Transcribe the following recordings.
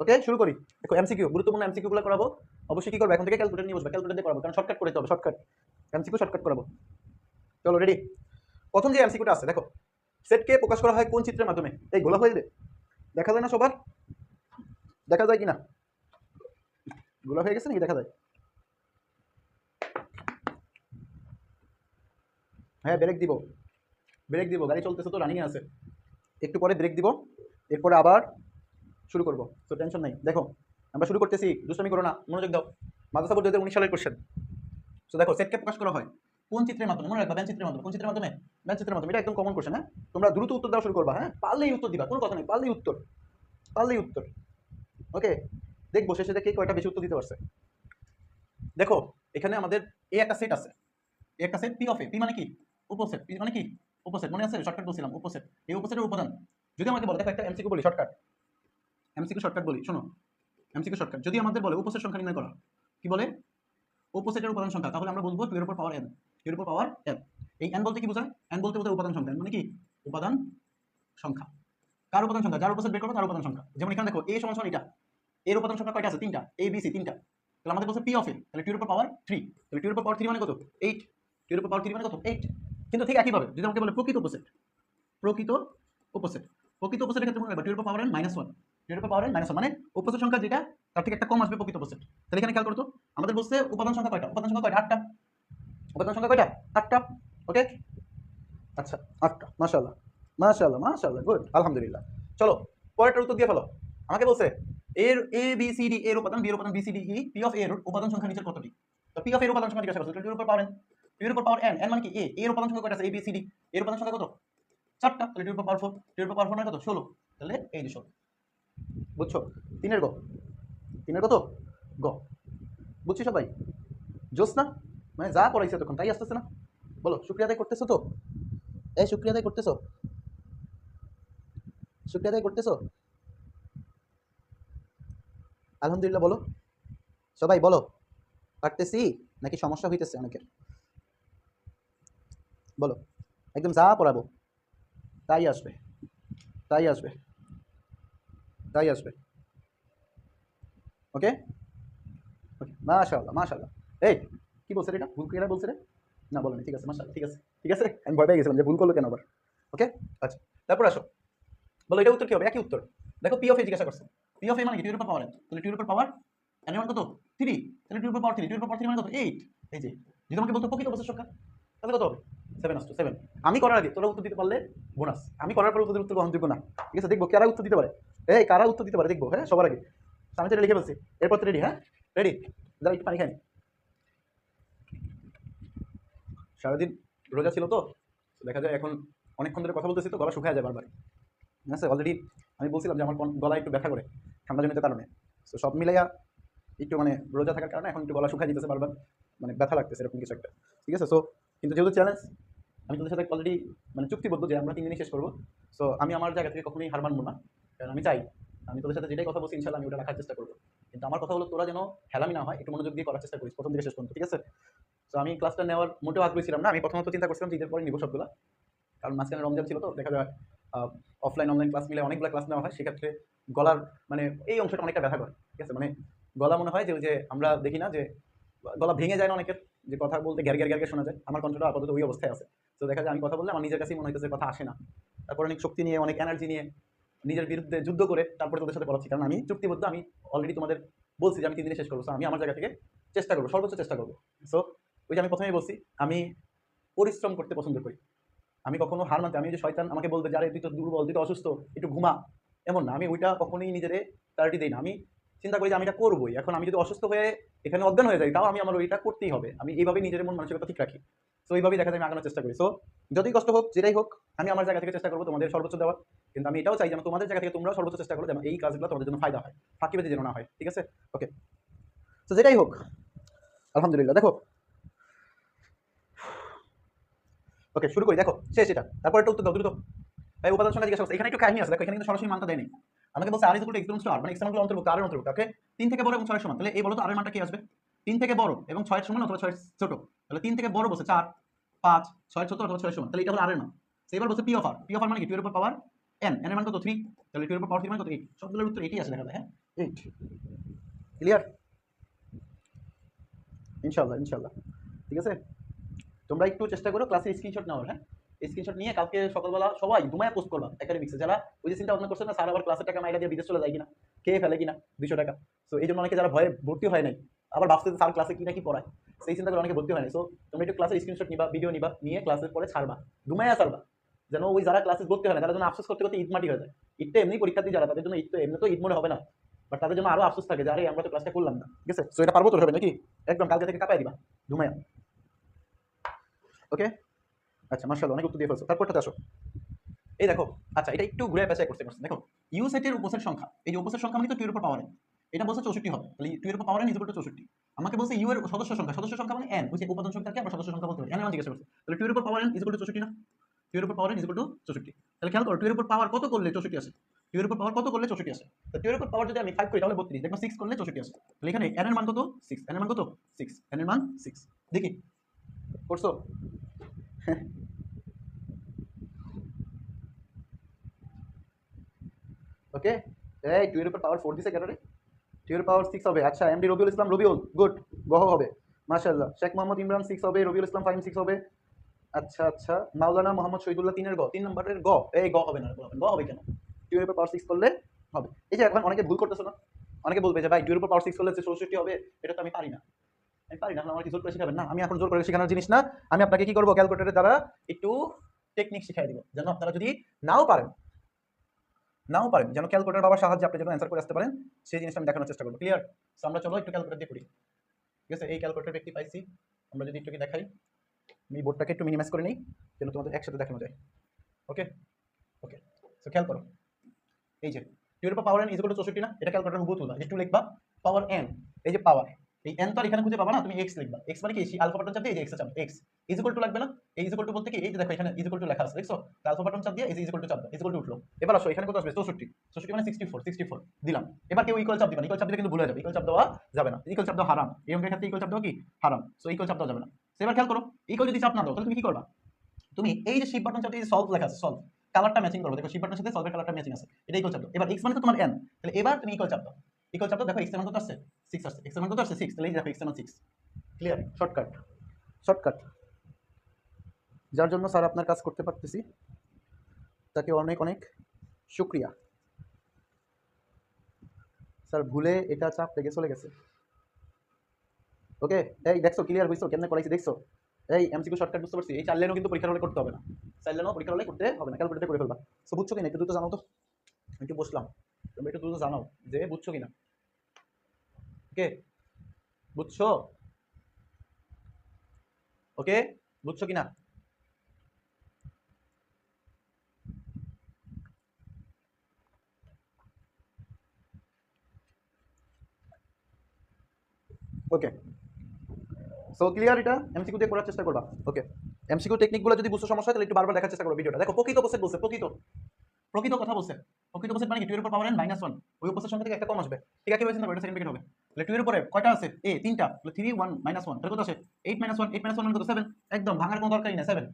ওকে, শুরু করি। দেখো এমসিকিউ, গুরুত্বপূর্ণ এমসিকিউ গুলো করাবো। অবশ্যই কি করবে, এখন থেকে ক্যালকুলেটর নিয়ে বসবে, ক্যালকুলেটর দিয়ে করাবো, কারণ শর্টকাট করতে হবে, শর্টকাট এমসিকিউ শর্টকাট করাবো। চলো রেডি। প্রথম যে এমসিকিউটা আছে দেখো, সেটকে প্রকাশ করা হয় কোন চিত্রের মাধ্যমে? এই গোলা হয়ে দেখা যায় না সবার? দেখা যায় কিনা? গোলা হয়ে গেছে নাকি? দেখা যায়? হ্যাঁ, ব্রেক দিব, ব্রেক দিব, গাড়ি চলতেছে তো, রানিংয়ে আছে, একটু পরে ব্রেক দিব, এরপরে আবার শুরু করবো, তো টেনশন নাই। দেখো আমরা শুরু করতেছি, দুষ্টামি করো না, মনোযোগ দাও। মাদ্রাসা বোর্ড 2019 সালের কোশ্চেন। তো দেখো সেটকে প্রকাশ করা হয় কোন চিত্রের মাধ্যমে? মনে রাখবা, ব্যান চিত্রের মাধ্যমে। কোন চিত্রের মাধ্যমে? ব্যান চিত্রের মাধ্যমে। এটা একদম কমন কোশ্চেন। হ্যাঁ, তোমরা দ্রুত উত্তর দেওয়া শুরু করবা। হ্যাঁ, পারলেই উত্তর দিবা, কোনো কথা নেই, পারলেই উত্তর, পারলেই উত্তর। ওকে, দেখবো শেষে দেখে কয়টা বেশি উত্তর দিতে পারছে। দেখো এখানে আমাদের এ একটা সেট আছে, এ একটা set P of A. P মানে কি? উপসেট। পি মানে কি? উপসেট। মনে আছে? শর্টকাট বলছিলাম, উপসেট। এই উপসেটের উপাদান যদি আমাকে বলে, দেখো একটা এমসিকিউ বলি, শর্টকাট এমসিকিউ শর্টকাট বলি, শোনো। এমসিকিউ শর্টকাট যদি আমাদের বলে উপসেট সংখ্যা নির্ণয় করা, কি বলে? উপসেটের উপাদান সংখ্যা, তাহলে আমরা বলবো 2 এর উপর পাওয়ার n, 2 এর উপর পাওয়ার n। এই n বলতে কি বোঝায়? n বলতে বোঝায় উপাদান সংখ্যা। মানে কি? উপাদান সংখ্যা। কার উপাদান সংখ্যা? যার উপসেট বের করো তার উপাদান সংখ্যা। যেমন এখানে দেখো a সমান সমান এটা, এর উপাদান সংখ্যা কয়টা আছে? 3টা, a b c 3টা। তাহলে আমাদের বলছে p অফ a, তাহলে 2 এর উপর পাওয়ার 3, তাহলে 2 এর উপর পাওয়ার 3 মানে কত? 8। 2 এর উপর পাওয়ার 3 মানে কত? 8। কিন্তু ঠিক একইভাবে যদি আমাকে বলে প্রকৃত উপসেট, প্রকৃত উপসেট, প্রকৃত উপসেটের ক্ষেত্রে মনে রাখবা 2 এর উপর পাওয়ার n -1, 2 এর উপর পাওয়ার n -1 মানে উপসেট সংখ্যা যেটা তার থেকে একটা কম আসবে প্রকৃত উপসেট। তাহলে এখানে খেয়াল করো তো, আমাদের বলছে উপাদান সংখ্যা কয়টা? উপাদান সংখ্যা কয়টা? 8টা। উপাদান সংখ্যা কয়টা? 8টা। ওকে, আচ্ছা 8টা। মাশাআল্লাহ, মাশাআল্লাহ, মাশাআল্লাহ, গুড, আলহামদুলিল্লাহ। চলো পরেরটার উত্তর দিয়ে ফেলো। আমাকে বলছে এর এ বি সি ডি এর উপাদান, বি এর উপাদান, B C D E, P of A এর উপাদান সংখ্যা নিচের কতটি? তো পি অফ এর উপাদান সংখ্যা জিজ্ঞাসা করছে, 2 এর উপর পাওয়ার n, 2 এর উপর পাওয়ার n, n মানে কি? এ এর উপাদান সংখ্যা কয়টা আছে? এ বি সি ডি এর উপাদান সংখ্যা কত? 4টা। তাহলে 2 এর উপর পাওয়ার 4, 2 এর উপর পাওয়ার 4 মানে কত? 16। তাহলে এই যে 16। বুঝছো? 3 এর গ, 3 এর কত? গ। বুঝছি সবাই? জোস না? মানে যা পড়াইছে তখন তাই আসতেছে না? বলো, শুকরিয়া আদায় করতেছো তো? এই শুকরিয়া আদায় করতেছো? শুকরিয়া আদায় করতেছো? আলহামদুলিল্লাহ বলো, সবাই বলো। পারতেছি নাকি সমস্যা হইতেছে অনেকের? বলো, একদম যা পড়াবো তাই আসবে, তাই আসবে, তাই আসবে। ওকে, ওকে, মাশাআল্লাহ, মাশাআল্লাহ। এই কি বলছে রে? এটা ভুল কেন বলছে রে? না বলেনি, ঠিক আছে, মাশাআল্লাহ, ঠিক আছে, ঠিক আছে। আমি ভয় পেয়ে গেছিলাম যে ভুল করলো কেন আবার। ওকে, আচ্ছা, তারপর আসো, বলো এটা উত্তর কি হবে? একই উত্তর। দেখো পি অফ এ জিজ্ঞাসা করছে, পি অফ এ মানে কি? 2 এর উপর পাওয়ার n, তাহলে 2 এর উপর পাওয়ার n এর মান কত? 3, তাহলে 2 এর উপর পাওয়ার 3, 2 এর উপর পাওয়ার 3 মানে কত? 8। এই যে যদি আমাকে বলতো প্রকৃত উপসেট সংখ্যা, তাহলে কত হবে? 7 আসতো, 7। আমি করার আগে তোরা উত্তর দিতে পারলে বোনাস, আমি করার পর তোদের উত্তর গ্রহণযোগ্য না। ঠিক আছে, দেখবো কারা উত্তর দিতে পারে। এই কারা উত্তর দিতে পারে দেখবো, হ্যাঁ, সবার আগে। আমি তো এটা লিখে ফেলছি, এরপর তো রেডি। হ্যাঁ, রেডি। দাঁড়া একটু পানি খাই। সারাদিন রোজা ছিল তো, দেখা যায় এখন অনেকক্ষণ ধরে কথা বলতেছি তো গলা শুকায় যায় বারবার। ঠিক আছে, অলরেডি আমি বলছিলাম যে আমার গলা একটু ব্যথা করে ঠান্ডাজনিত কারণে। তো সব মিলাইয়া একটু মানে রোজা থাকার কারণে এখন একটু গলা শুকায় যেতেছে বারবার, মানে ব্যথা লাগতেছে এরকম কিছু একটা। ঠিক আছে, সো কিন্তু যেহেতু চ্যালেঞ্জ, আমি তোদের সাথে অলরেডি মানে চুক্তিবদ্ধ যে আমরা 3 দিনই শেষ করবো। সো আমি আমার জায়গা থেকে কখনোই হার মানবো না, কারণ আমি চাই আমি তোদের সাথে যেটাই কথা বলছি ইনশাল্লাহ আমি ওটা রাখার চেষ্টা করবো। কিন্তু আমার কথা হলো তোরা যেন হেলামি না হয়, একটু মনোযোগ দিয়ে করার চেষ্টা করিস প্রথম থেকে শেষ পর্যন্ত। ঠিক আছে, তো আমি ক্লাসটা নেওয়ার মোটেও আগ্রহী ছিলাম না। আমি প্রথমত চিন্তা করছিলাম যে ঈদের পরে নিবো সবগুলা, কারণ মাঝখানে রমজান ছিল তো, দেখা যায় অফলাইন অনলাইন ক্লাস মিলে অনেকগুলো ক্লাস নেওয়া হয়, সেক্ষেত্রে গলার মানে এই অংশটা অনেকটা ব্যথা করে। ঠিক আছে, মানে গলা মনে হয় যে ওই যে আমরা দেখি না যে গলা ভেঙে যায় না অনেকের, যে কথা বলতে গ্যার গ্যার গ্যার শোনা যায়, আমার কণ্ঠটা আপাতত ওই অবস্থায় আছে। তো দেখা যায় আমি কথা বললে আমার নিজের কাছেই মনে হইতেছে কথা আসে না। তারপর অনেক শক্তি নিয়ে, অনেক এনার্জি নিয়ে, নিজের বিরুদ্ধে যুদ্ধ করে তারপরে তোদের সাথে পড়াচ্ছি, কারণ আমি চুক্তিবদ্ধ। আমি অলরেডি তোমাদের বলছি যে আমি 3 দিনে শেষ করবো। So আমি আমার জায়গা থেকে চেষ্টা করবো, সর্বোচ্চ চেষ্টা করবো। সো ওই যে আমি প্রথমেই বলছি, আমি পরিশ্রম করতে পছন্দ করি। আমি কখনো হার মানতে, আমি যে শয়তান আমাকে বলবে যারা তুই তো দুর্বল, তুই তো অসুস্থ, একটু ঘুমা, এমন না। আমি ওইটা কখনোই নিজেরে প্রায়োরিটি দিই না। আমি চিন্তা করি যে আমি এটা করবোই। এখন আমি যদি অসুস্থ হয়ে এখানে অজ্ঞান হয়ে যাই, তাও আমি আমার ওইটা করতেই হবে। আমি এইভাবেই নিজের মন মানসিকতা ঠিক রাখি। তো এইভাবেই দেখা যায় আমি আগানোর চেষ্টা করি। সো যতই কষ্ট হোক, যেটাই হোক, আমি আমার জায়গা থেকে চেষ্টা করবো তোমাদের সর্বোচ্চ দেওয়ার। কিন্তু আমি এটাও চাই যেন তোমাদের জায়গা থেকে তোমরা সর্বোচ্চ চেষ্টা করো, যেন এই কাজগুলো তোমাদের জন্য ফায়দা হয়, ফাঁকিবাজি যেন না হয়। ঠিক আছে, ওকে। তো যেটাই হোক, আলহামদুলিল্লাহ। দেখো, ওকে শুরু করি। দেখো শেষ এটা, তারপর একটা উত্তর দাও দ্রুত। এই উপাদান সংখ্যা জিজ্ঞাসা করছে, এখানে একটু কাহিনী আছে। দেখো এখানে কিন্তু সরাসরি মানটা দেয়নি, আমাকে বলছে R is equal to x belongs to R, মানে এক্স এর অন্তর্ভুক্ত, আর এর অন্তর্ভুক্ত। ওকে, 3 থেকে বড় এবং 6 এর সমান, তাহলে এই বলো তো আর এর মানটা কি আসবে? 3 থেকে বড় এবং 6 এর সমান অথবা 6 এর ছোট। তাহলে 3 থেকে বড় বলছে 4, 5, 6 এর ছোট অথবা 6 এর সমান, তাহলে এটা হলো আর এর মান। তো এবার বলছে P of R, P of R মানে কি? 2 এর উপর পাওয়ার n, n এর মান কত? 3, তাহলে 2 এর উপর পাওয়ার 3 মানে কত? 8। সবগুলোর উত্তর এটাই আসে দেখা যায়। হ্যাঁ, 8। ক্লিয়ার? ইনশাল্লাহ ইনশাল্লাহ। ঠিক আছে, তোমরা একটু চেষ্টা করো ক্লাসে স্ক্রিনশট নেওয়ার। হ্যাঁ, স্ক্রিনশট নিয়ে কালকে সকালবেলা সবাই দুমায়া পোস্ট করবা একাডেমিক্সে, যারা ওই যে চিন্তা ভাবনা করছে না স্যার আবার ক্লাসের টাকা মাইরা দিয়ে বিদেশ চলে যায় কিনা, খেয়ে ফেলে কিনা 200 টাকা। সো এই জন্য অনেকে যারা ভয়ে ভর্তি হয় নাই, আবার ভাবছে যে স্যার ক্লাসে কি না কি পড়ায়, সেই চিন্তা করে অনেকে ভর্তি হয় নাই। সো তোমরা একটু ক্লাসের স্ক্রিনশট নিবা, ভিডিও নিবা, নিয়ে ক্লাসের পরে ছাড়বা, দুমায়া ছাড়বা, যেন ওই যারা ক্লাসে ভর্তি হয় না তারা যেন আফসোস করতে করতে ঈদ মাটি হয়ে যায়। ঈদটা এমনি পরীক্ষার্থী যারা, তাদের জন্য ঈদ তো এমনি তো ঈদ মনে হবে না, বাট তাদের জন্য আরো আফসোস থাকে যে আরে আমরা তো ক্লাসটা করলাম না। ঠিক আছে, সো এটা পারবো তো হবে নাকি, একদম কালকে থেকে কাঁপাই দিবা দুমায়া। ওকে, আচ্ছা মাশাআল্লাহ, অনেক উত্তর দিয়ে ফেলছো। তারপরটাতে আসো, এই দেখো। আচ্ছা, এটা একটু ঘুরে পেঁচায় করতে পারছি। দেখো, ইউ সেটের উপসেট সংখ্যা, এই যে উপসেট সংখ্যা মানে তো 2 এর উপর পাওয়ার n, এটা বলছে 64 হবে, তাহলে 2 এর উপর পাওয়ার n ইকুয়াল টু 64। আমাকে বলছে ইউ এর সদস্য সংখ্যা মানে n, বুঝি উপাদান সংখ্যাকে আমরা সদস্য সংখ্যা বলতে পারি, n এর মান জিজ্ঞাসা করছে, তাহলে 2 এর উপর পাওয়ার n ইকুয়াল টু 64 না? 2 এর উপর পাওয়ার n ইকুয়াল টু 64। তাহলে খেয়াল করো 2 এর উপর পাওয়ার কত করলে 64 আসে, 2 এর উপর পাওয়ার কত করলে 64 আসে। তো 2 এর উপর পাওয়ার যদি আমি 5 করি তাহলে 32, দেখো 6 করলে 64 আসে। তাহলে এখানে n এর মান কত? 6, n এর মান কত? 6, n এর মান 6। দেখি করছো? ওকে, এই 2 এর উপর পাওয়ার 4 দিছে কেন রে? 2 এর পাওয়ার 6 হবে। আচ্ছা, এমডি রবিউল ইসলাম রবিউল, গুড, গহ হবে মাশাআল্লাহ। শেখ মোহাম্মদ ইমরান 6 হবে, রবিউল ইসলাম ফাহিম 6 হবে। আচ্ছা আচ্ছা, মাওলানা মোহাম্মদ শহীদুল্লাহ 3 এর গ, 3 নম্বরের গ, এই গ হবে না, গ হবে কেন? 2 এর উপর পাওয়ার 6 করলে হবে। এই যে এখন অনেকে ভুল করতেছো না, অনেকে বলবে যে ভাই 2 এর উপর পাওয়ার 6 করলে যে 64 হবে, এটা তো আমি পারি না। আমি পারি না, আমার কি জোর করে শেখাবেন? না, আমি এখন জোর করে শেখানোর জিনিস না। আমি আপনাকে কি করব, ক্যালকুলেটরের দ্বারা একটু টেকনিক শিখাই দিব, যেন আপনারা যদি নাও পারেন যেন ক্যালকুলেটর বাবার সাহায্যে আপনি যেন অ্যান্সার করে আসতে পারেন, সেই জিনিসটা আমি দেখানোর চেষ্টা করবো। ক্লিয়ার? সো আমরা চলো একটু ক্যালকুলেটর দিয়ে করি। ঠিক আছে, এই ক্যালকুলেটর ব্যক্তি পাইছি, আমরা যদি একটু কি দেখাই, আমি বোর্ডটাকে একটু মিনিমাইজ করে নিই যেন তোমাদের একসাথে দেখানো যায়। ওকে ওকে, সো খেয়াল করো, এই যে 2 এর পাওয়ার n ইকুয়াল টু 64 না, এটা ক্যালকুলেটর হুবহু তুলবা, একটু লিখবা পাওয়ার n, এই যে পাওয়ার, এই n তো আর এখানে খুঁজে পাবা না, তুমি x লিখবা। x মানে কি, আলফা বাটন চাপ দিয়ে এই যে x চাপ, x ইকুয়াল টু লাগবে না? এই ইকুয়াল টু বলতে কি, এই যে দেখো এখানে ইকুয়াল টু লেখা আছে, দেখছো? আলফা বাটন চাপ দিয়ে এই যে ইকুয়াল টু চাপ দাও, ইকুয়াল টু উঠলো। এবার আসো এখানে কত আসবে? 64, 64 মানে 64 দিলাম। এবার কেউ ইকুয়াল চাপ দিবা না, ইকুয়াল চাপ দিলে কিন্তু ভুল হয়ে যাবে, ইকুয়াল চাপ দেওয়া যাবে না, ইকুয়াল চাপ দেওয়া হারাম, এই অঙ্কের ক্ষেত্রে ইকুয়াল চাপ দেওয়া কি হারাম। সো ইকুয়াল চাপ দেওয়া যাবে না। এবার খেয়াল করো, ইকুয়াল যদি চাপ না দাও তাহলে তুমি কি করবা? তুমি এই যে শিফট বাটন চাপ দিয়ে সলভ লেখা আছে, সলভ কালারটা ম্যাচিং করবে, দেখো শিফট বাটনের সাথে সলভের কালারটা ম্যাচিং আছে, এটা ইকুয়াল চাপ দাও। এবার x মানে তো তোমার n, তাহলে এবার তুমি ইকুয়াল চাপ দাও, ইকুয়াল চাপ দাও, দেখো x এর মান কত আসছে? 6 আসছে, x এর মান কত আসছে? 6, তাহলে এই দেখো x এর মান 6। ক্লিয়ার? Shortcut, shortcut. যার জন্য স্যার আপনার কাজ করতে পারতেছি তাকে অনেক অনেক শুকরিয়া। স্যার ভুলে এটা চাপ লেগে চলে গেছে। ওকে, এই দেখছো ক্লিয়ার হইছো কেমনে করাইছি, দেখছো? এই এমসিকিউ শর্টকাট বুঝতে পারছি, এই 4 লাইনও কিন্তু পরীক্ষার হলে করতে হবে না, 4 লাইনও পরীক্ষার হলে করতে হবে না, ক্যালকুলেটরে করে ফেলবা। সো বুঝছো কিনা একটু দ্রুত জানাও তো, একটু বসলাম, তুমি একটু দ্রুত জানাও যে বুঝছো কিনা। ওকে, বুঝছো? ওকে, বুঝছো কিনা? ওকে, সো ক্লিয়ার? এটা এমসিকিউ দিয়ে করার চেষ্টা করবা। ওকে, এমসিকিউ টেকনিকগুলো যদি বুঝতে সমস্যা হয় তাহলে একটু বারবার দেখার চেষ্টা করো ভিডিওটা। দেখো প্রকৃত উপসেট বলছে, প্রকৃত প্রকৃত কথা বলছে। প্রকৃত উপসেট মানে কি, 2 এর উপর পাওয়ার n -1, ওই উপসেট সংখ্যা থেকে একটা কম আসবে। ঠিক আছে, চিন্তা করো, এটা সেকেন্ড ব্র্যাকেট হবে। তাহলে 2 এর উপরে কয়টা আছে? a 3টা, তাহলে 3 1 -1, তাহলে কত আসে? 8 -1, 8 -1 মানে কত? 7। একদম ভাঙার কোনো দরকারই না, 7।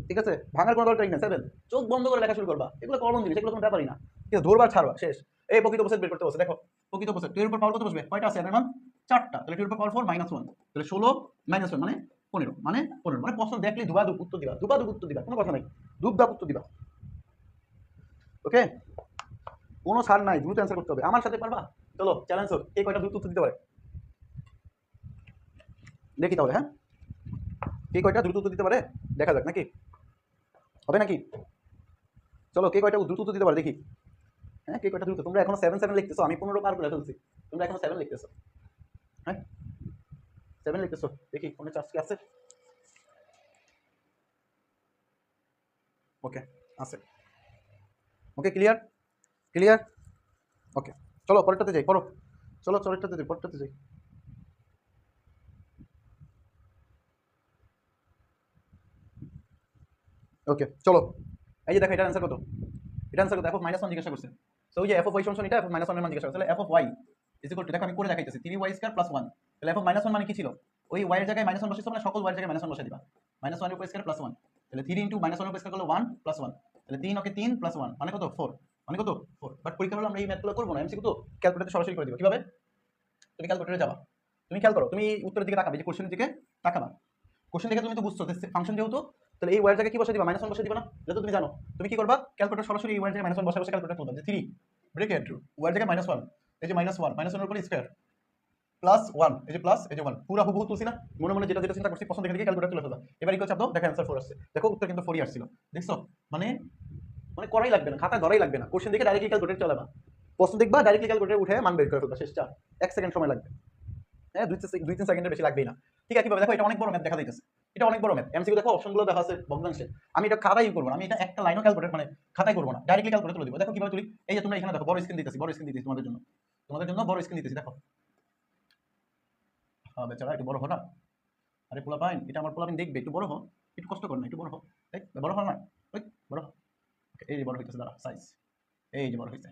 ঠিক আছে, ভাঙার কোনো দরকারই না, 7। চোখ বন্ধ করে লেখা শুরু করবা, এগুলো কমন জিনিস, এগুলো কোনো ব্যাপারই না। ঠিক আছে, ধরবার ছাড়বা, শেষ। এই প্রকৃত উপসেট বের করতে বলছে, দেখো প্রকৃত উপসেট 2 এর উপর পাওয়ার কত বসবে? কয়টা আছে? এর মান 4টা, তাহলে 2 এর উপর পাওয়ার 4 -1, তাহলে 16 -1 মানে 15, মানে 15, মানে প্রশ্ন দেখলে দুবাদুব উত্তর দিবা, দুবাদুব উত্তর দিবা, কোনো কথা নাই, দুবদাব উত্তর দিবা। ওকে, কোনো ছাড় নাই, দ্রুত অ্যান্সার করতে হবে। আমার সাথে পারবা? চলো চ্যালেঞ্জ হোক, কে কয়টা দ্রুত উত্তর দিতে পারে দেখি তাহলে। হ্যাঁ, কে কয়টা দ্রুত উত্তর দিতে পারে দেখা যাক, নাকি হবে নাকি? চলো, কে কয়টা দ্রুত উত্তর দিতে পারে দেখি। হ্যাঁ, কে কয়টা দ্রুত? তোমরা এখনো 7 লিখতেছো, আমি 15 পার করে ফেলছি, তোমরা এখনো 7 লিখতেছো। হ্যাঁ, 7 লিখতেছো, দেখি ফোনে চার্জ কি আছে? ওকে, আছে। ওকে, ক্লিয়ার? ক্লিয়ার? ওকে, চলো পরেরটাতে যাই, পড়ো। চলো পরেরটাতে যাই, পরেরটাতে যাই। ওকে, চলো, এই যে দেখো এটার অ্যান্সার কত, এটা অ্যান্সার কত? f of -1 জিজ্ঞাসা করছে। সো ওই যে f of y সমান এটা, f of -1 এর মান জিজ্ঞাসা করছে, তাহলে f of y is equal two, দেখো আমি করে দেখাইতেছি, 3y² + 1, তাহলে f of -1 মানে কি ছিল? ওই y এর জায়গায় -1 বসাইছো, মানে সকল y এর জায়গায় -1 বসাই দিবা, -1 এর উপর স্কয়ার + 1, তাহলে 3 * -1 এর উপর স্কয়ার করলে 1 + 1, তাহলে 3 ওকে 3 + 1 মানে কত? 4, মানে কত 4। বাট পরীক্ষা হলে আমরা এই ম্যাথগুলো করবো না, এমসিকিউ তো ক্যালকুলেটর সরাসরি করে দিব। কিভাবে? তুমি ক্যালকুলেটরে যাবা, তুমি খেয়াল করো, তুমি উত্তরের দিকে তাকাবে, যে কোশ্চেনের দিকে তাকাবা। কোশ্চেন দেখে তুমি তো বুঝছো ফাংশন যেহেতু, তাহলে এই ওয়ার জায়গায় কি বসে দিবা? -1 বসে দিবা না? এটা তো তুমি জানো। তুমি কি করবা? ক্যালকুলেটর সরাসরি এই ওয়ার জায়গায় -1 বসে ক্যালকুলেটর তুলবা, যে 3 ব্রেকেট ওয়ার জায়গায় -1, এই যে -1 -1 এর উপর স্কয়ার +1, এই যে প্লাস, এই যে 1, পুরো হুবহু তুলছি না? মনে মনে যেটা যেটা চিন্তা করছি পছন্দ দেখে ক্যালকুলেটর তুলে ফেলবা। এবার ইকুয়াল চাপ দাও, দেখো অ্যানসার 4 আসছে। দেখো উত্তর কিন্তু 4ই আসছিল। দেখছো? মানে মানে করাই লাগবে না, খাতা ধরাই লাগবে না, কোশ্চেন দেখে ডাইরেক্টলি ক্যালকুলেটর চালাবা, প্রশ্ন দেখবা ডাইরেক্টলি ক্যালকুলেটর উঠে মান বের করে ফেলবা, শেষ। 1 সেকেন্ড সময় লাগবে, হ্যাঁ 2-3 সেকেন্ডের বেশি লাগবেই না। ঠিক আছে, কিভাবে? দেখো এটা অনেক বড় ম্যাথ দেখা যাইতেছে, এটা অনেক বড় ম্যাথ। এমসিকিউ দেখো অপশনগুলো দেখা আছে ভগ্নাংশে। আমি এটা খাতাই করব না, আমি এটা একটা লাইনও ক্যালকুলেটর মানে খাতায় করব না, ডাইরেক্টলি ক্যালকুলেটর তুলে দিব। দেখো কিভাবে তুলি, এই যে তোমরা এখানে দেখো বড় স্ক্রিন দিতেছি, তোমাদের জন্য বড় স্ক্রিন দিতেছি। দেখো হ্যাঁ বেচারা একটু বড় হ না, আরে পোলাপাইন, এটা আমার পোলাপাইন দেখবে, একটু বড় হ, একটু কষ্ট কর না, একটু বড় হ, এই বড় হ না, ওই বড় হ। এই যে বড় হইতেছে, দাঁড়া সাইজ, এই যে বড় হইছে,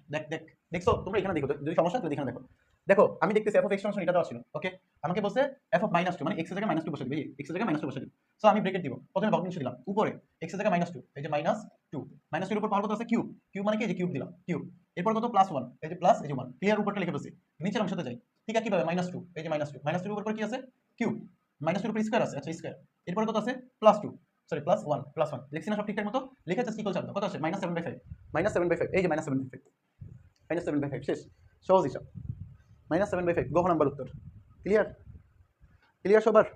দেখছো তোমরা এখানে দেখো, যদি সমস্যা তাহলে এখানে দেখো। দেখো আমি দেখতেছি f of x ফাংশন এটা দেওয়া ছিল, ওকে। আমাকে বলছে f of -2 মানে x এর জায়গায় -2 বসে দিবে, x এর জায়গায় -2 বসে দিবে। সো আমি ব্রেকেট দিব, প্রথমে ভগ্নাংশ দিলাম, উপরে x এর জায়গায় -2, এই যে -2, -2 এর উপর পাওয়ার কত আছে? কিউব, মানে কি? এই যে কিউব দিলাম, কিউব। এরপর কত? +1, এই যে প্লাস, এই যে 1, ক্লিয়ার উপরটা লিখে ফেলছি। নিচের অংশতে যাই, ঠিক আছে, কিভাবে? -2, এই যে -2 এর উপর কি আছে? কিউব, -2 এর উপর স্কয়ার আছে, আচ্ছা স্কয়ার। এরপর কত আছে? +2, সরি +1 লিখছি না সব ঠিকঠাক মতো? লিখে জাস্ট ইকুয়াল চাপ দাও, কত আছে? -7/5, এই যে -7/5 শেষ, সহজ হিসাব। -7/5 গহ নাম্বার উত্তর। ক্লিয়ার? সবার?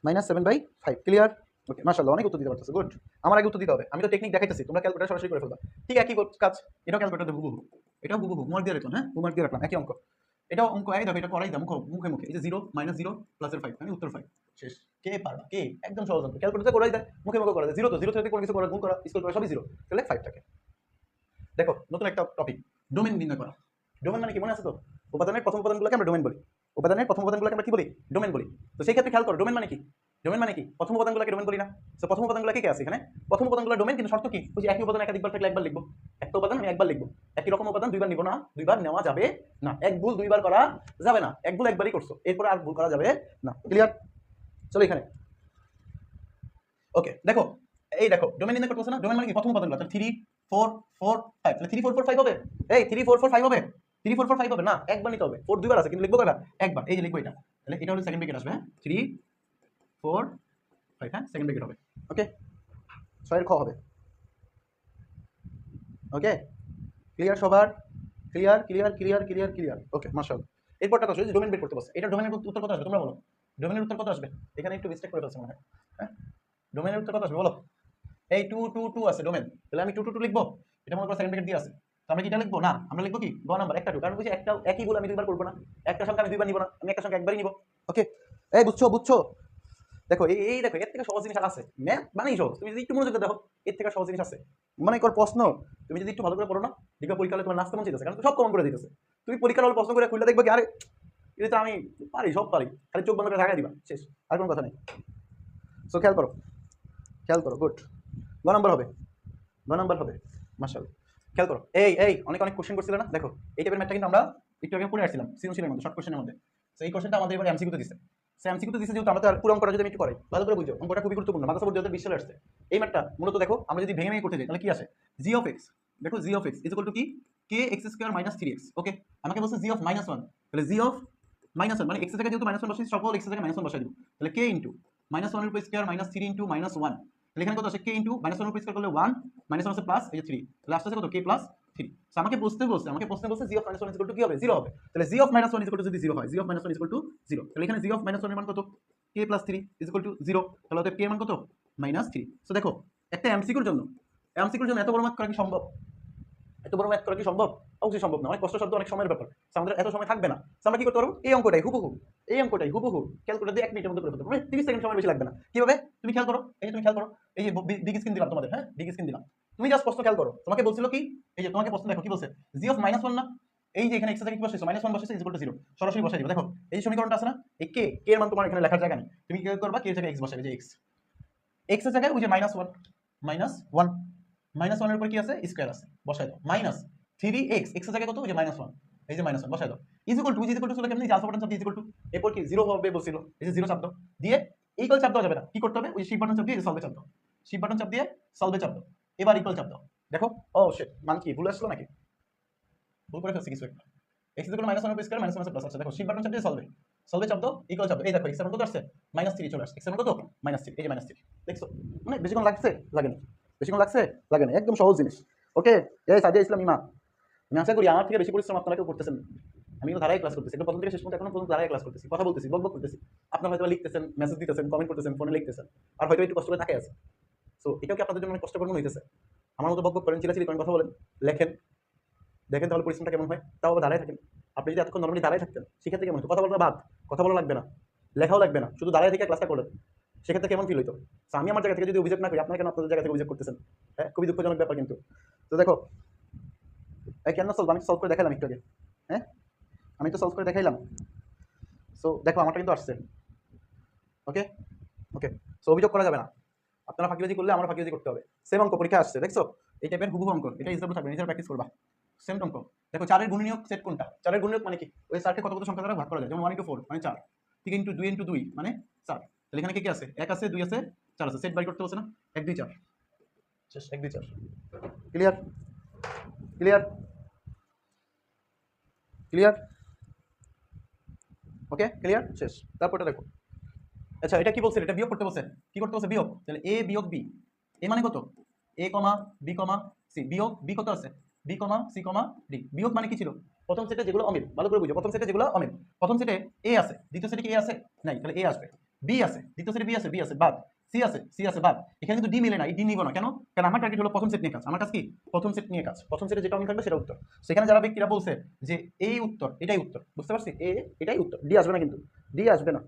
-7/5 ক্লিয়ার? ওকে, মাশাআল্লাহ, অনেক উত্তর দিতে পারতেছে, গুড। আমার আগে উত্তর দিতে হবে, আমি তো টেকনিক দেখাইতেছি, তোমরা ক্যালকুলেটর সরাসরি করে ফেলবা। ঠিক একই কাজ, এটাও ক্যালকুলেটর দিয়ে হুবহু, এটাও হুবহু হোমওয়ার্ক দিয়ে রাখলাম, হ্যাঁ হোমওয়ার্ক দিয়ে রাখলাম, একই অঙ্ক। এটাও অঙ্ক একই, দেখো এটা করাই দাও মুখে, এই যে 0 -0 +5 মানে উত্তর 5, শেষ। কে পারবা? কে? একদম সহজ অঙ্ক, ক্যালকুলেটর করাই দেয়, মুখে করা যায়। 0 তো 0 থেকে কোনো কিছু করা, গুণ করা, স্কয়ার করা, সবই 0, তাহলে 5 থাকে। দেখো নতুন একটা টপিক, ডোমেন নির্ণয় করা। ডোমেন মানে কি মনে আছে তো? উপাদানের প্রথম উপাদানগুলোকে আমরা ডোমেন বলি, আমরা কি বলি? ডোমেন বলি। তো সেই ক্ষেত্রে খেয়াল করো, ডোমেন মানে কি? প্রথম উপাদানগুলোকে ডোমেন বলি না? তো প্রথম উপাদানগুলো কে আছে এখানে? প্রথম উপাদানগুলো ডোমেন, কিন্তু শর্ত কি? ওই যে একই উপাদান একাধিকবার থাকলে একবার লিখবো, একটা উপাদান আমি একবার লিখবো। একই রকম উপাদান দুইবার নিব না, দুইবার নেওয়া যাবে না। এক ভুল দুইবার করা যাবে না, এক ভুল একবারই করছো, এরপরে আর ভুল করা যাবে না। ক্লিয়ার? চলো এখানে, ওকে। দেখো এই দেখো ডোমেন নির্ণয় করতেছে না? ডোমেন মানে কি? প্রথম উপাদানগুলো, তাহলে 3 4 4 5, তাহলে 3 4 4 5 হবে? এই 3 4 4 5 হবে? 3 4 4 5 হবে না, একবার নিতে হবে। 4 দুইবার আছে, কিন্তু লিখবো কয়টা? একবার। এই যে লিখবো এটা, তাহলে এটা হলো সেকেন্ড ব্র্যাকেট আসবে, হ্যাঁ 3 4 5, হ্যাঁ সেকেন্ড ব্র্যাকেট হবে, ওকে। 6 এর খ হবে, ওকে। ক্লিয়ার সবার? ক্লিয়ার, ওকে মাশাআল্লাহ। এরপরটা আসলে যে ডোমেন বের করতে বলছে, এটা ডোমেনের উত্তর কত আসবে তোমরা বলো? ডোমেনের উত্তর কত আসবে? এখানে একটু মিস্টেক করে ফেলছি মনে হয়, হ্যাঁ ডোমেনের উত্তর কত আসবে বলো? এই 2 2 2 আছে ডোমেন, তাহলে আমি 2 2 2 লিখবো। এটা মনে করো সেকেন্ড ব্র্যাকেট দিয়ে আছে, তো আমরা কি এটা লিখবো? না, আমরা লিখবো কি? গ নাম্বার, একটা 2, কারণ বুঝি একটা একই গুলো আমি দুইবার করব না, একটা সংখ্যা আমি দুইবার নিব না, আমি একটা সংখ্যা একবারই নিব, ওকে। এই বুঝছো? দেখো এই দেখো, এর থেকে সহজ জিনিস আছে, ম্যাথ মানেই সহজ। তুমি যদি একটু মনোযোগ দিয়ে দেখো, এর থেকে সহজ জিনিস আছে। মনে কর প্রশ্ন, তুমি যদি একটু ভালো করে পড়ো না, দেখবে পরীক্ষা হলে তোমার নাচতে মন চাইতেছে, কারণ সব কমন করে দিতেছে। তুমি পরীক্ষার হলে প্রশ্ন করে খুলে দেখবে কি, আরে এটা তো আমি পারি, সব পারি, খালি চোখ বন্ধ করে ঢাকা দিবা, শেষ, আর কোনো কথা নেই। সো খেয়াল করো, গুড। গ নাম্বার হবে, মাশাআল্লাহ। খেয়াল করো, এই অনেক কোশ্চেন করছিল না? দেখো এই টাইপের ম্যাথটা কিন্তু আমরা একটু আগে পড়ে আসছিলাম সৃজনশীলের মধ্যে, শর্ট কোশ্চেনের মধ্যে। তো এই কোশ্চেনটা আমাদের এবার এমসিকিউ তে দিছে। সে এমসিকিউ তে দিছে যেহেতু, আমরা তো আর পুরো অঙ্কটা যদি আমি একটু করাই, ভালো করে বুঝো, অঙ্কটা খুবই গুরুত্বপূর্ণ, মাদ্রাসা বোর্ড 2020 সালে আসছে। এই ম্যাথটা মূলত দেখো, আমরা যদি ভেঙে করতে যাই তাহলে কি আসে? g of x, দেখো g of x is equal two কি? kx² - 3x, ওকে। আমাকে বলছে g of -1, তাহলে g of -1 মানে x এর জায়গায় যেহেতু -1 বসাইছি, সকল x এর জায়গায় -1 বসাই দিব, তাহলে k ইনটু -1 এর উপর স্কয়ার -3 ইনটু -1, তাহলে এখানে কত আসে? k ইনটু -1 এর উপর স্কয়ার করলে 1, -1 আছে প্লাস, এই যে 3, তাহলে আসছে কত? k plus 3। সো আমাকে প্রশ্নে বলছে g of -1 is equal two কি হবে? 0 হবে। তাহলে g of -1 is equal two, যদি 0 হয়, g of -1 is equal two 0, তাহলে এখানে g of -1 এর মান কত? k plus 3 is equal two 0, তাহলে ওদের k এর মান কত? -3। সো দেখো একটা এমসিকিউর জন্য এত বড় ম্যাথ করা কি সম্ভব? অবশ্যই সম্ভব না, অনেক কষ্ট সাধ্য, অনেক সময়ের ব্যাপার। আমাদের এত সময় থাকবে না। আমরা কি করতে পারবো? এই অঙ্কটাই হুবহু ক্যালকুলেটর দিয়ে 1 মিনিটের মধ্যে করে ফেলতে পারবো, 30 সেকেন্ড সময় বেশি লাগবে না। কিভাবে? তুমি খেয়াল করো, এই যে বিগ স্ক্রিন দিলাম তোমাদের, হ্যাঁ বিগ স্ক্রিন দিলাম, তুমি জাস্ট প্রশ্ন খেয়াল করো। তোমাকে বলছিল কি? এই যে তোমাকে প্রশ্ন দেখো কি বলছে? g of -1 না, এই যে এখানে x এর জায়গায় কি বসেছো? -1 বসেছে, ইজ ইকুয়াল টু 0, সরাসরি বসাই দিবা। দেখো এই সমীকরণটা আছে না, এই k এর মান তোমার এখানে লেখার জায়গা নেই, তুমি কি করবা? k এর জায়গায় x বসাবে, যে x এর জায়গায় ওই যে -1 এর উপর কি আছে? স্কয়ার আছে, বসাই দাও। -3x, x এর জায়গায় কত? ওই যে -1, এই যে -1 বসাই দাও। ইজ ইকুয়াল টু চলে কেমনে? আলফা বাটন চাপ দিয়ে ইজ ইকুয়াল টু, এরপর কি 0 হবে বলছিল, এই যে 0 চাপ দাও, দিয়ে ইকুয়াল চাপ দেওয়া যাবে না, কি করতে হবে? ওই শিফট বাটন চাপ দিয়ে সলভে চাপ দাও, এবার ইকুয়াল চাপ দাও, দেখো ও শিট, মান কি ভুল আসলো নাকি? ভুল করে ফেলছি কিছু একটা। X equal minus 1 square minus 1 plus. আচ্ছা দেখো শিফট বাটন চাপ দিয়ে সলভে, সলভে চাপ দাও, ইকুয়াল চাপ দাও। এই দেখো এক্স এর মান কত আসছে? -3 চলে আসছে। এক্স এর মান কত? -3। এই যে -3 দেখছো, মানে বেশিক্ষণ লাগছে? লাগেনি। বেশিক্ষণ লাগছে? লাগেনি। একদম সহজ জিনিস। ওকে, এই সাদিয়া ইসলাম ইমা, আমি আশা করি আমার থেকে বেশি পরিশ্রম আপনারা কেউ করতেছেন না। আমি কিন্তু ধারায় ক্লাস করতেছি, একদম প্রথম থেকে শেষ পর্যন্ত এখনো পর্যন্ত ধারায় ক্লাস করতেছি, কথা বলতেছি, বকবক করতেছি। আপনারা হয়তো লিখতেছেন, মেসেজ দিতেছেন, কমেন্ট করতেছেন, ফোনে লিখতেছেন, আর হয়তো একটু কষ্ট করে তাকাই আছে। সো এটাও কি আপনাদের জন্য অনেক কষ্টকর মনে হইতেছে? আমার মতো বকবক করেন, চিলাচিলি করেন, কথা বলেন, লেখেন, দেখেন তাহলে পরিশ্রমটা কেমন হয়। তাও আবার দাঁড়ায় থাকেন। আপনি যদি এতক্ষণ নরমালি দাঁড়ায় থাকতেন সেক্ষেত্রে কেমন হতো? কথা বলতে বাদ, কথা বলা লাগবে না, লেখাও লাগবে না, শুধু দাঁড়ায় থেকে ক্লাসটা করলেন, সেক্ষেত্রে কেমন ফিল হইতো? So, আমি আমার জায়গা থেকে যদি অভিযোগ না করি, আপনারা কেন আপনাদের জায়গা থেকে অভিযোগ করতেছেন? হ্যাঁ, খুবই দুঃখজনক ব্যাপার কিন্তু। তো দেখো কেন সলভ, আমি সলভ করে দেখালাম একটু আগে। হ্যাঁ, আমি তো সলভ করে দেখাইলাম। সো দেখো আমারটা কিন্তু আসছে। ওকে ওকে, সো অভিযোগ করা যাবে না। আপনারা ফাঁকিবাজি করলে আমার ফাঁকিবাজি করতে হবে। সেম অঙ্ক পরীক্ষা আসছে, দেখছো? এই টাইপের হুবহু অঙ্ক, এটা ইসলাম থাকবে, নিজেরা প্র্যাকটিস করবা। সেম অঙ্ক। দেখো 4 এর গুণনীয়ক সেট কোনটা? 4 এর গুণনীয়ক মানে কি? ওই 4 কে কত কত সংখ্যা দ্বারা ভাগ করা যায়, যেমন 1 into 4 মানে 4, 3 into 2 into 2 মানে 4। তাহলে এখানে কি আছে? 1 আছে, 2 আছে, 4 আছে। সেট বাই করতে বলছে না? 1 2 4 শেষ। 1 2 4 clear? Clear? Clear? Okay clear, শেষ। তারপরটা দেখো। আচ্ছা এটা কি বলছে? এটা বিয়োগ করতে বলছে। কি করতে বলছে? বিয়োগ। তাহলে a বিয়োগ b, এ মানে কত? a b c বিয়োগ b কত আছে? b c d। বিয়োগ মানে কি ছিল? প্রথম সেটে যেগুলো অমিল, ভালো করে বুঝো, প্রথম সেটে যেগুলো অমিল, প্রথম সেটে a আছে, দ্বিতীয় সেটে কি a আছে? নাই, তাহলে a আসবে। b আছে, দ্বিতীয় সেটে b আছে, বাদ। c আছে, c আছে, বাদ। এখানে কিন্তু d মিলে না, এই d নিব না কেন? কারণ আমার টার্গেট হলো প্রথম সেট নিয়ে কাজ। আমার কাজ কি? প্রথম সেট নিয়ে কাজ। প্রথম সেটে যেটা অমিল থাকবে সেটা উত্তর। সেখানে যারা ব্যক্তিরা বলছে যে এই উত্তর, এটাই উত্তর, বুঝতে পারছি? এ এটাই উত্তর, d আসবে না কিন্তু, d আসবে না,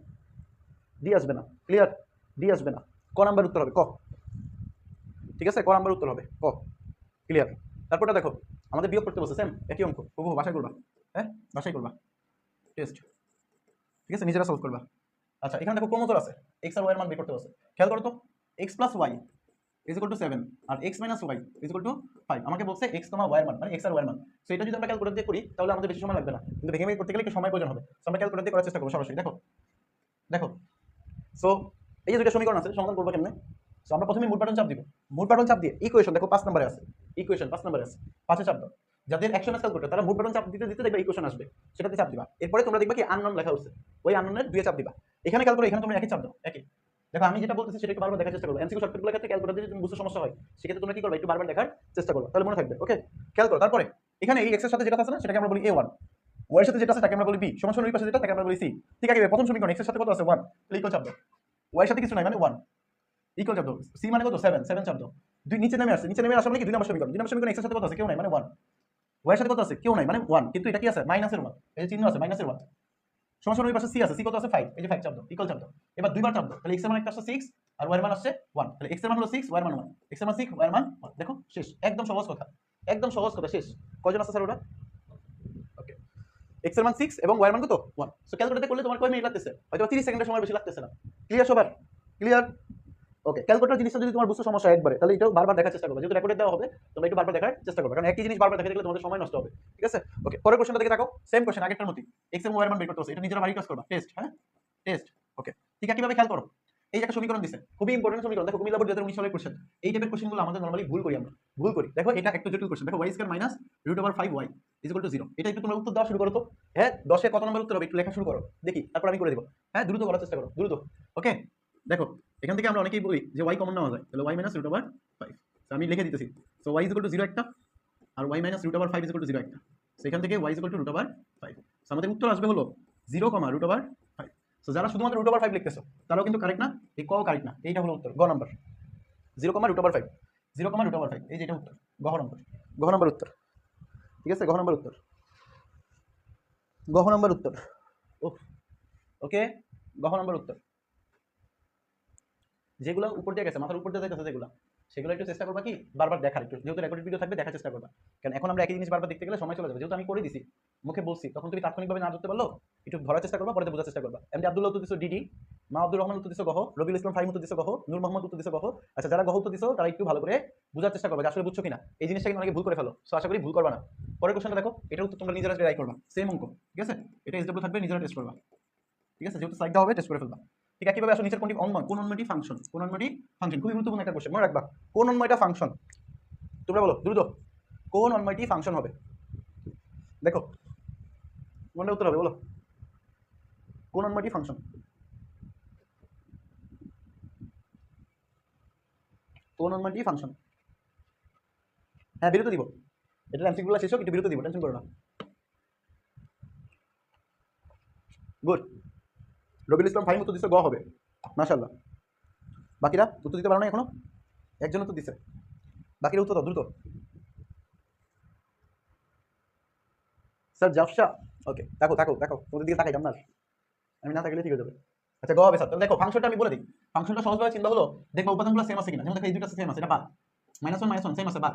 ডি আসবে না। ক্লিয়ার? ডি আসবে না। ক নাম্বার উত্তর হবে, ক। ঠিক আছে, ক নাম্বার উত্তর হবে ক। ক্লিয়ার? তারপরটা দেখো, আমাদের বিয়োগ করতে বলছে, সেম একই অঙ্ক, হুবহু বাসায় করবা। হ্যাঁ, বাসায় করবা টেস্ট। ঠিক আছে, নিজেরা সলভ করবা। আচ্ছা এখানে দেখো ক্রমজোর আছে, এক্স আর ওয়াই এর মান বের করতে বলছে। খেয়াল করো তো, X plus Y is equal to 7 আর X minus Y is equal to 5। আমাকে বলছে এক্স ওয়াই এর মান, মানে এক্স আর ওয়াই এর মান। সো এটা যদি আমরা ক্যালকুলেটর দিয়ে করি তাহলে আমাদের বেশি সময় লাগবে না, কিন্তু ভেঙে ভেঙে করতে গেলে একটু সময় প্রয়োজন হবে। সো আমরা ক্যালকুলেটর দিয়ে করার চেষ্টা করবো সরাসরি। দেখো দেখো, সো এই যে দুটো সমীকরণ আছে, সমাধান করবো কেমনে? সো আমরা প্রথমে মুড বাটন চাপ দিব। মুড বাটন চাপ দিয়ে ইকুয়েশন দেখো 5 নম্বরে আছে, ইকুয়েশন 5 নম্বরে আছে, 5 এ চাপ দাও। যাদের অ্যাকশন স্কেল করতে তারা মুড বাটন চাপ দিতে দিতে দেখবে ইকুয়েশন আসবে, সেটাতে চাপ দিবা। এরপরে তোমরা দেখবা কি আননোন লেখা হচ্ছে, ওই আননোনের দুইয়ে চাপ দিবা। এখানে ক্যালকুলেটর, এখানে তোমরা একই চাপ দাও, একই। দেখো আমি যেটা বলতেছি সেটা একটু বারবার দেখার চেষ্টা করবে। এমসিকিউ শর্টকাটগুলো ক্ষেত্রে ক্যালকুলেটর দিয়ে যদি বুঝতে সমস্যা হয় সেক্ষেত্রে তোমরা কি করবে? একটু বারবার দেখার চেষ্টা করবে, তাহলে মনে থাকবে। ওকে, খেয়াল করো। তারপরে এখানে এই এক্স এর সাথে যেটা আছে না সেটাকে আমরা বলি a1, ওয়াই এর সাথে যেটা আছে তাকে আমরা বলি b, সমান সমান ওই পাশে যেটা তাকে আমরা বলি c। ঠিক আছে, প্রথম সমীকরণ এক্স এর সাথে কত আছে? 1, ইকুয়াল চাপ দাও। ওয়াই এর সাথে কিছু নাই মানে 1, ইকুয়াল চাপ দাও। সি মানে কত? 7, 7 চাপ দাও। দুই নিচে নেমে আসছে, নিচে নেমে আসা মানে কি? দুই নম্বর সমীকরণ। দুই নম্বর সমীকরণ এক্স এর সাথে কত আছে? কেউ নাই মানে 1। ওয়াই এর সাথে কত আছে? কেউ নাই মানে 1, কিন্তু এটা কি আছে? মাইনাসের 1, এই যে চিহ্ন আছে মাইনাসের 1। সমান সমান ওই পাশে সি আছে, সি কত আছে? 5, এই যে 5 চাপ দাও, ইকুয়াল চাপ দাও। এবার দুইবার চাপ দাও, তাহলে এক্স এর মান একটা আসছে 6 আর ওয়াই এর মান আসছে 1। তাহলে এক্স এর মান হলো 6, ওয়াই এর মান 1, এক্স এর মান 6, ওয়াই এর মান 1। দেখো শেষ, একদম সহজ কথা, একদম সহজ কথা, শেষ। কয়জন আছে স্যার ওটা? ওকে, এক্স এর মান 6 এবং ওয়াই এর মান কত? 1। সো ক্যালকুলেটর করলে তোমার কয় মিনিট লাগতেছে? হয়তো 30 সেকেন্ডের সময় বেশি লাগতেছে না। ক্লিয়ার সবার? ক্লিয়ার? ওকে, ক্যালকুলেটর জিনিসটা যদি তোমার বুঝতে সমস্যা একবারে, তাহলে এটাও বারবার দেখার চেষ্টা করবে। যেহেতু রেকর্ডে দেওয়া হবে তোমরা একটু বারবার দেখার চেষ্টা করবে, কারণ একই জিনিস বারবার দেখে দেখলে তোমাদের সময় নষ্ট হবে। ঠিক আছে? ওকে, পরের কোশ্চেনটা দেখে থাকো, সেম কোশ্চেন আগেরটার মতই। এক্স এর ওয়াই এর মান বের করতে হবে, এটা নিজেরা বাড়ি কাজ করবা, টেস্ট। হ্যাঁ, টেস্ট। ওকে, ঠিক আছে, কিভাবে খেয়াল করো। এই একটা সমীকরণ দিছে, খুবই ইম্পর্টেন্ট সমীকরণ। দেখো কুমিল্লা বোর্ড 2019 সালের কোশ্চেন। এই টাইপের কোশ্চেনগুলো আমাদের নরমালি ভুল করি আমরা, ভুল করি। দেখো এটা একটু জটিল কোশ্চেন। দেখো y square minus √5y is equal two 0। এটা একটু তোমরা উত্তর দেওয়া শুরু করো তো। হ্যাঁ, 10 এ কত নম্বর উত্তর হবে একটু লেখা শুরু করো, দেখি, তারপর আমি করে দেব। হ্যাঁ, দ্রুত করার চেষ্টা করো, দ্রুত। ওকে, দেখো এখান থেকে আমরা অনেকেই বলি যে y কমন নেওয়া যায়, তাহলে y মাইনাস √5। তো আমি লিখে দিতেছি। So y is equal two 0 একটা, আর y minus √5 is equal two 0 একটা। সেখান থেকে y is equal to √5। So আমাদের উত্তর আসবে হলো 0, √5। সো যারা শুধুমাত্র √5 লিখতেছো তারাও কিন্তু কারেক্ট না, এই ক কারেক্ট না, এইটা হলো উত্তর, গ নাম্বার। 0, √5, 0, √5, এই যে এটা উত্তর, গহ নম্বর, গহ নম্বর উত্তর। ঠিক আছে, গহ নম্বর উত্তর, গহ নম্বর উত্তর। ওকে, গহ নম্বর উত্তর। যেগুলো উপর দিয়ে গেছে, মাথার উপর দিয়ে গেছে যেগুলো, সেগুলো একটু চেষ্টা করবা কি বারবার দেখার, একটু যেহেতু রেকর্ডেড ভিডিও থাকবে দেখার চেষ্টা করবা। কারণ এখন আমরা একই জিনিস বারবার দেখতে গেলে সময় চলে যাবে। যেহেতু আমি করে দিছি, মুখে বলছি, তখন তুমি তাৎক্ষণিকভাবে না ধরতে পারলো একটু ধরার চেষ্টা করবা, পরে বোঝার চেষ্টা করবা। এমনি আব্দুল্লাহ উত্তর দিছো ডিডি, মা আব্দুর রহমান উত্তর দিছো গহ, রবিউল ইসলাম ফাহিম উত্তর দিছো গহ, নূর মোহাম্মদ উত্তর দিছো গহ। আচ্ছা যারা গহ উত্তর দিছো তারা একটু ভালো করে বোঝার চেষ্টা করবা যে আসলে বুঝছো কিনা। এই জিনিসটা কিন্তু অনেকে ভুল করে ফেলো, সো আশা করি ভুল করবা না। পরের কোশ্চেনটা দেখো, এটা উত্তর তোমরা নিজেরা ট্রাই করবা, সেম অঙ্ক। ঠিক আছে, এটা এসডব্লিউ থাকবে, নিজেরা টেস্ট করবা। ঠিক আছে, যেহেতু সাইড দেওয়া হবে টেস্ট করে ফেলবা। ঠিক আছে, কিভাবে আসলে নিচের কোনটি অন্যয়, কোন অন্যটি ফাংশন, কোন অন্যটি ফাংশন, খুবই গুরুত্বপূর্ণ একটা কোশ্চেন, মনে রাখবা। কোন অন্যয়টা ফাংশন, তোমরা বলো দ্রুত, কোন অনমাইটি ফাংশন হবে? দেখো কোনটা উত্তর হবে বলো, কোন অনমাইটি ফাংশন? কোন অনমাইটি ফাংশন? হ্যাঁ বিরতি দিব, এটা এমসিকিউগুলো শেষ হোক, একটু বিরতি দিব, টেনশন করো না। গুড, রবিউল ইসলাম ফাহিম উত্তর দিচ্ছে গ হবে, মাশাআল্লাহ। বাকিরা উত্তর দিতে পারো না এখনো? একজন উত্তর দিচ্ছে, বাকিরা উত্তর দাও দ্রুত। স্যার জাফশা, ওকে দেখো দেখো দেখো, তোমাদের দিকে তাকাই না, আমি না থাকলে ঠিক হয়ে যাবে। আচ্ছা গ হবে স্যার। তাহলে দেখো ফাংশনটা আমি বলে দিই, ফাংশনটা সহজভাবে চিন্তা হলো, দেখো উপাদানগুলো সেম আছে কিনা, যেমন দেখো এই দুটো সেম আছে, এটা বাদ, -1 সেম আছে বাদ,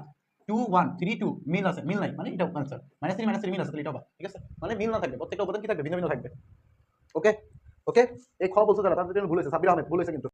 2 1 3 2 মিল আছে, মিল নাই মানে এটা आंसर, -3 মিল আছে, তাহলে এটা বাদ, ঠিক আছে? মানে মিল না থাকবে, প্রত্যেকটা উপাদান কি থাকবে, ভিন্ন ভিন্ন থাকবে। ওকে ওকে, এই খ বলছো যারা তাদের জন্য ভুল হয়েছে, সাব্বির আহমেদ ভুল হয়েছে কিন্তু।